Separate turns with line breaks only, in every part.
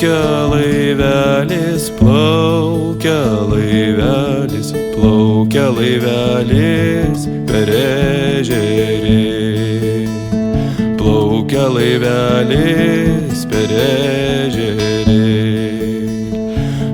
laivelis, plaukia laivelis, plaukia laivelis per ežerį. Plaukia laivelis per ežerį.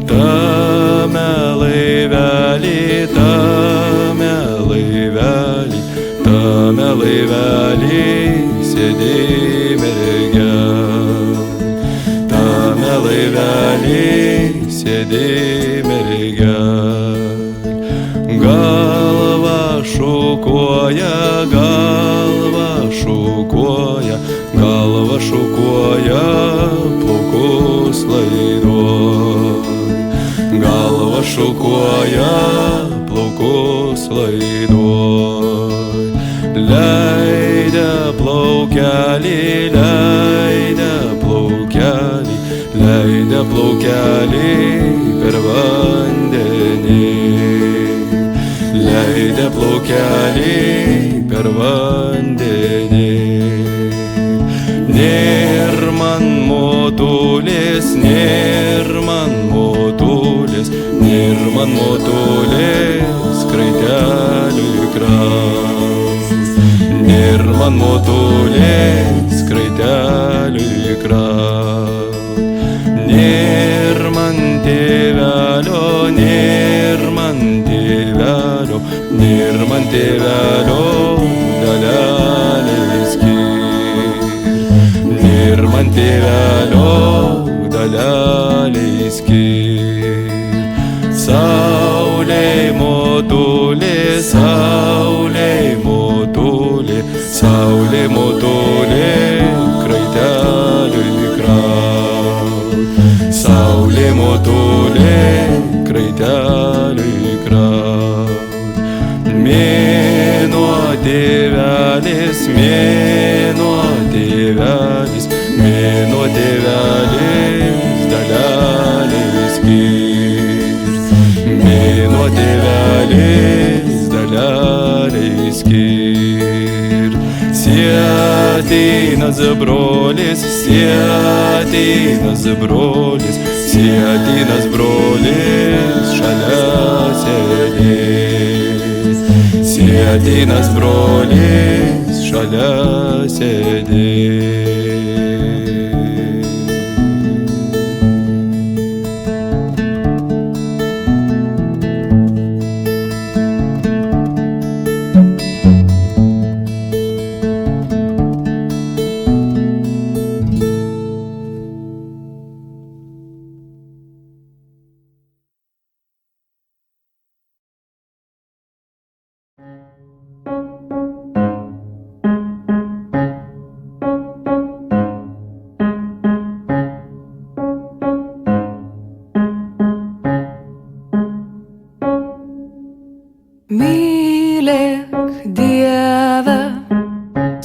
Tame laivelį, tame laivelį, tame laivelį sėdi mergia. Tame laivelį sėdi mergia. Galva šukuoja, galva šukuoja, galva šukuoja, plaukus laiduoj. Galva šukuoja, plaukus laiduoj. Leidė plaukelį, leidė plaukelį, leidė plaukelį per vandenį. Leidė plaukelį per vandenį. Nėr man motulis, nėr man motulis, nėr man motulis kraiteliui kraut. Nėr man motulis kraiteliui kraut. Nėr man tėvelio, nėr man tėvelio, nėr man tėvelio dalelei skir. Nėr man tėvelio dalelei skir. Saulei motulė, saulei motulė, saulei motulė kraiteliui kraut. Saulė motulė kraiteliui kraut. Mėnuo tėvelis, mėnuo tėvelis, mėnuo tėvelis dalelei skir. Mėnuo tėvelis dalelei skir. Sietinas brolis, sietinas brolis, sietinas brolis šalia sėdės. Sietinas brolis šalia sėdės.
Mylėk Dievą,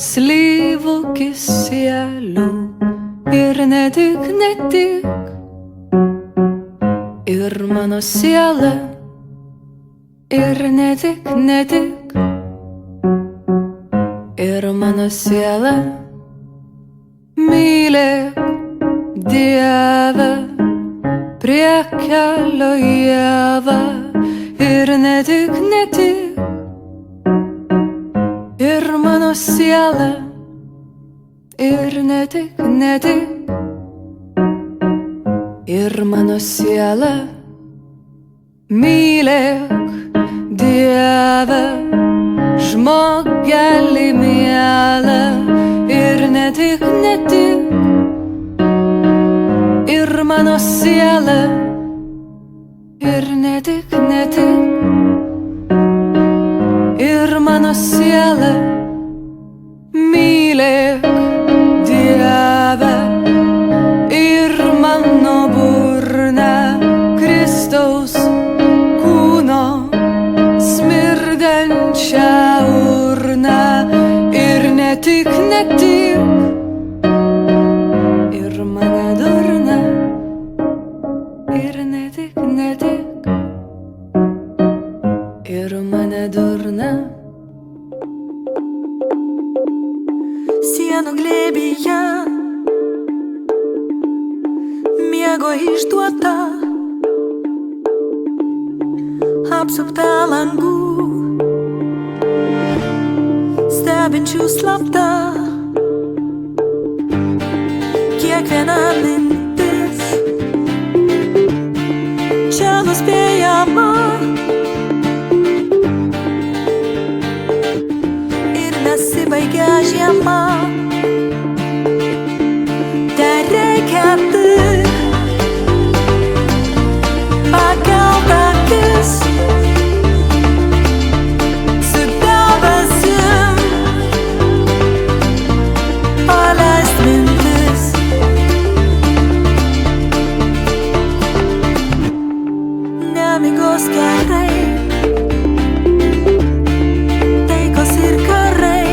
slyvų kisielių ir ne tik, ir mano siela, ir ne tik, ir mano siela. Mylėk Dievą, prie kelio Ieva, ir ne tik, ir mano siela, ir ne tik, ir mano siela. Mylėk Dievą, žmogelį mielą, ir ne tik, ir mano siela, ir ne tik, ir mano siela. Mylėk Dievą ir mano burna, Kristaus kūno smirdančią urną, ir ne tik, ir mane durna, ir ne tik, ir mane durna.
Sienų glėbyje miego išduota, apsupta langų, stebinčių slapta. Kiekviena mintis čia nuspėjama ir nesibaigia žiema. Tereikia tik pakelt akis su debesim, paleist mintis. Nemigos gerai, taikos ir karai,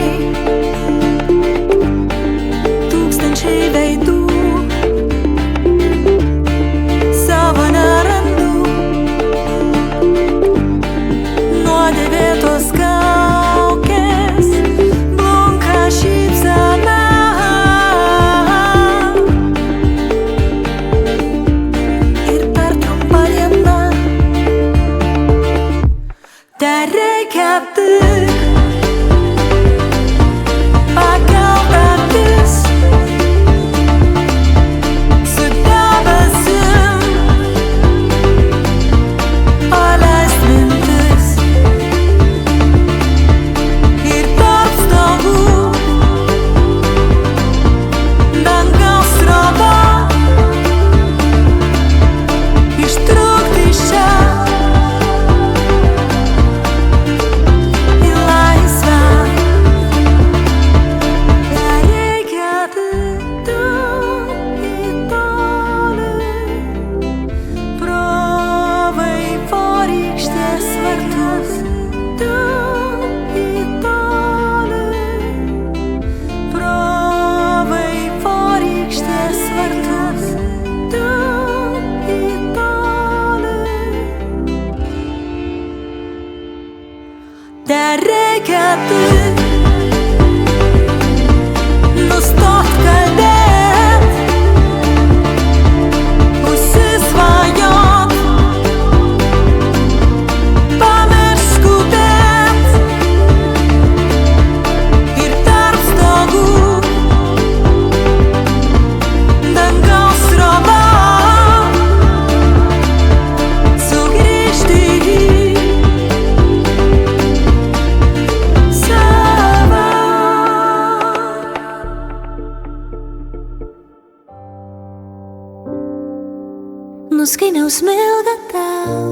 tūkstančiai veidų, savo nerandu. Nuodėvėtos kaukės blunka šypsena ir per trumpą dieną. Tereikia tik pakelt akis su debesim, paleist mintis ir tarp stogų dangaus srova ištrūkti iš čia į laisvę. Tereikia tik į tolį pro vaivorykštės vartus, į tolį pro vaivorykštės vartus, į tolį. Tereikia tik nustot kalbėt, užsisvajot, pamiršt skubėt ir tarp stogų dangaus srova sugrįžti į save. Nuskyniau smilgą tau,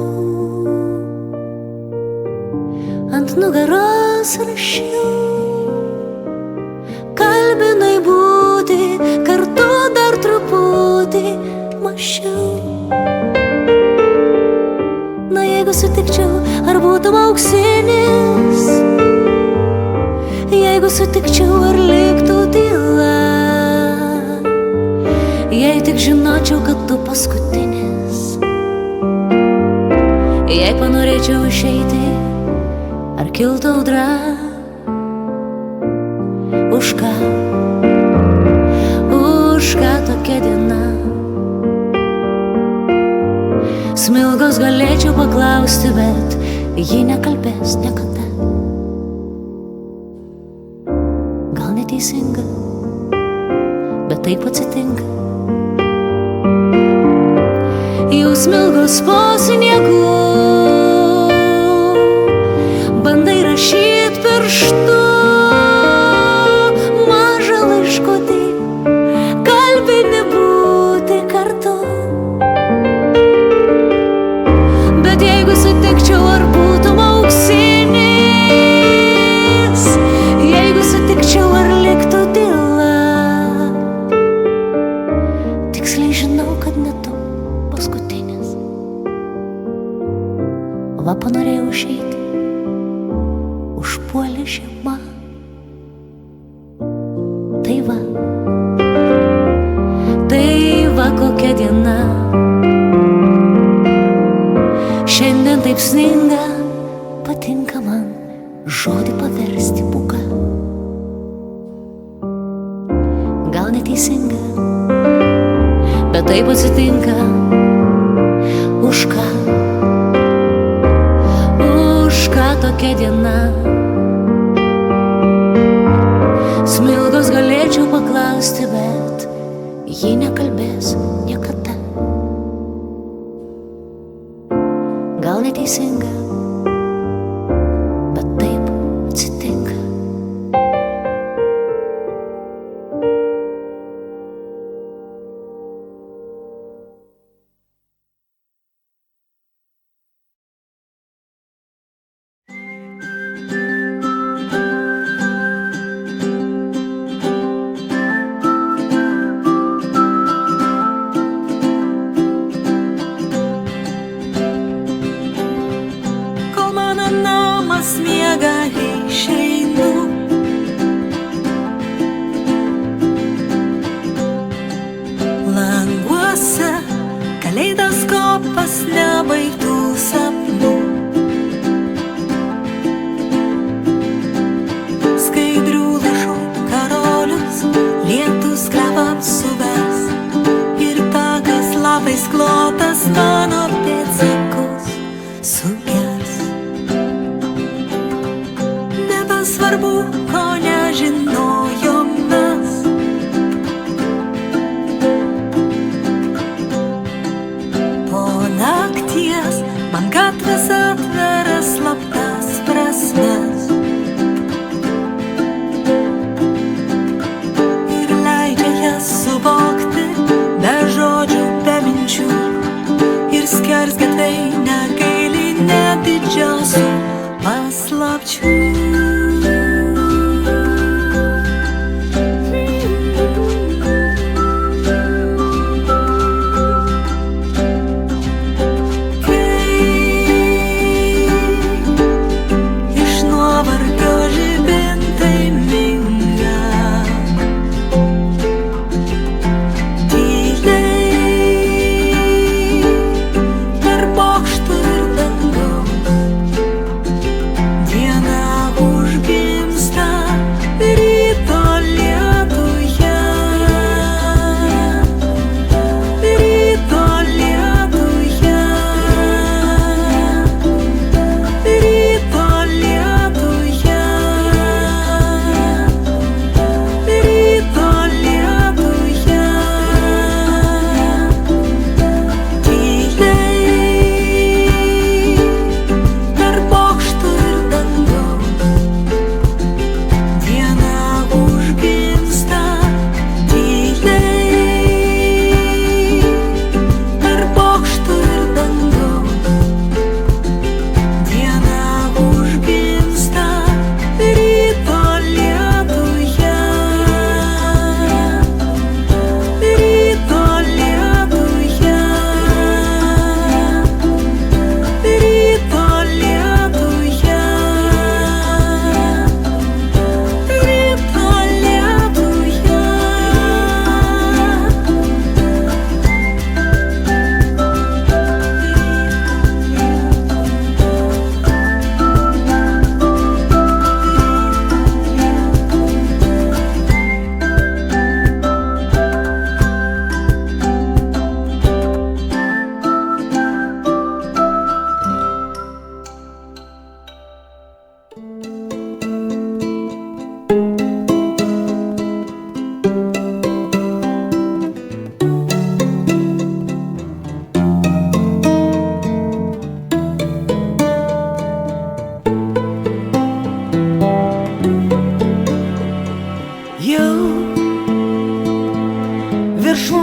ant nugaros rašiau, kalbinai būti, kartu dar truputį mąsčiau. Na jeigu sutikčiau, ar būtum auksinis, jeigu sutikčiau, ar liktų tyla, jei tik žinočiau, kad tu paskutinis, jei panorėčiau išeiti, ar kiltų audra. Už ką tokia diena? Smilgos galėčiau paklausti, bet ji nekalbės niekada. Gal neteisinga, bet taip atsitinka. Jau smilgos po sniegu, bandai rašyt pirštu mažą laiškutį, kalbini būti kartu. Bet jeigu sutikčiau, ar būtum auksinis, jeigu sutikčiau, ar liktų tyla, tiksliai žinau, kad ne tu paskutinis. Va panorėjau išeiti, užpuolė žiema. Tai va kokia diena. Šiandien taip sninga, patinka man žodį paversti pūga. Gal neteisinga, Bet taip atsitinka. Už ką? Už ką tokia diena? Smilgos galėčiau paklausti, bet ji nekalbės niekada. Gal neteisinga, bet taip atsitinka.
Miega išeinu. Languose kaleidoskopas nebaigtų sapnų. Skaidrių lašų karolius lietus kvapams suves ir takas lapais klotas mano pėdsakus sugers. Svarbu, ko nežinojom mes. Po nakties man gatvės atveria slaptas prasmes ir leidžia jas suvokti be žodžių, be minčių. Ir skersgatviai negaili net didžiausių paslapčių.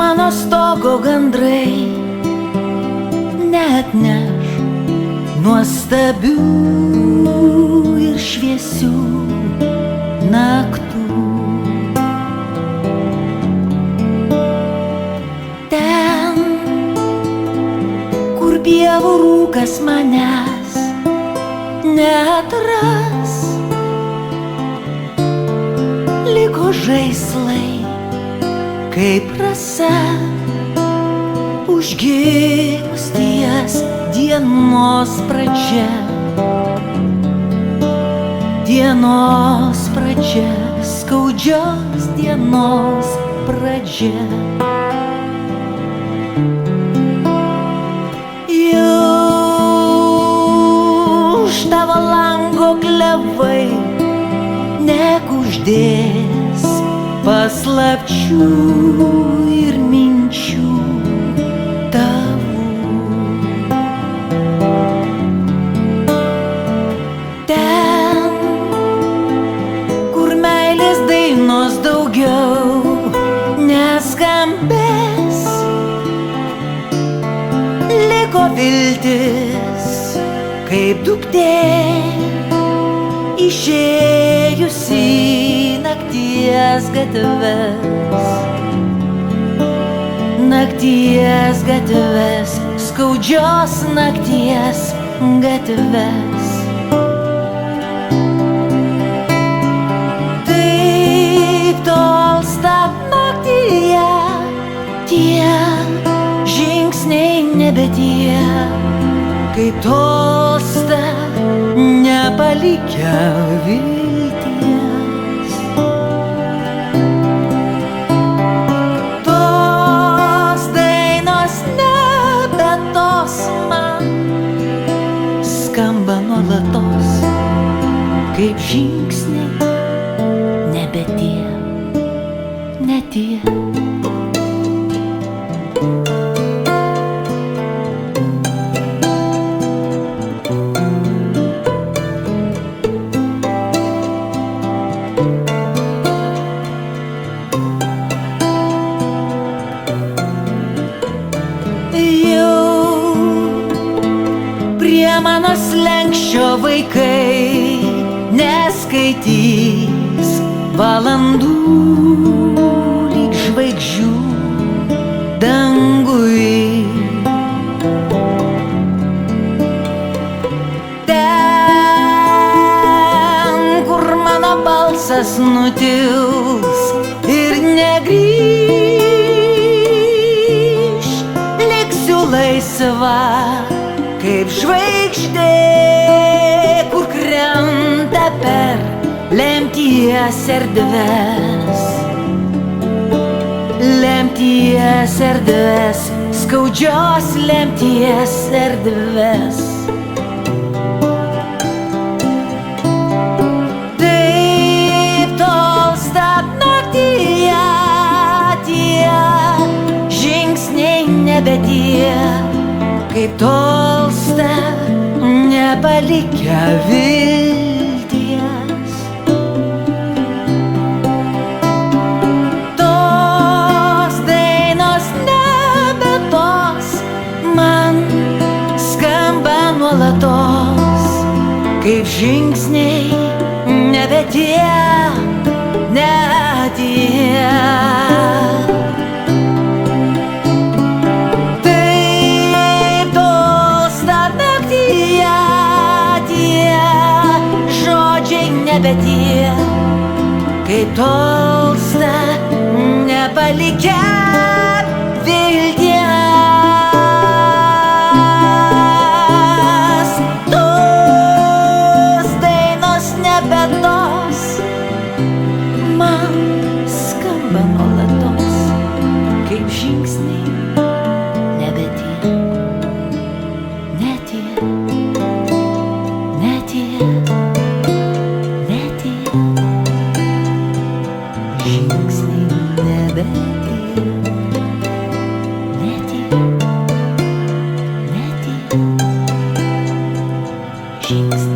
mano stogo gandrai neatneš nuostabių ir šviesių naktų. Ten, kur pievų rūkas manęs neatras, liko žaislai kaip rasa, užgimus ties dienos pradžia. Dienos pradžia, skaudžios dienos pradžia. Už tavo lango klevai nekuždės paslapčių ir minčių tavų. Ten, kur meilės dainos daugiau neskambės, liko viltis, kaip duktė išėjusi nakties gatves. Nakties gatves, skaudžios nakties gatves. Taip tolsta naktyje tie žingsniai nebe tie, kaip tolsta nepalikę vilties. Tos dainos nebe tos man skamba nuolatos, kaip žingsniai nebe tie, ne tie. Prie mano slenksčio vaikai neskaitys valandų lyg žvaigždžių dangui. Ten, kur mano balsas nutils ir negrįš, liksiu laisva kaip žvaigždė, kur krenta per lemties erdves. Lemties erdves, skaudžios lemties erdves. Taip tolsta naktyje tie žingsniai nebe tie, kaip tolsta nepalikę vilties. Tos dainos nebe tos man skamba nuolatos, kaip žingsniai nebe tie, ne tie. Nebe tie, kai tolsta nepalikę vilties. Tos dainos nebe tos man skamba nuolatos, kaip žingsniai nebe tie, ne tie, ne tie. Žingsniai nebe tie, ne tie, ne tie. Žingsniai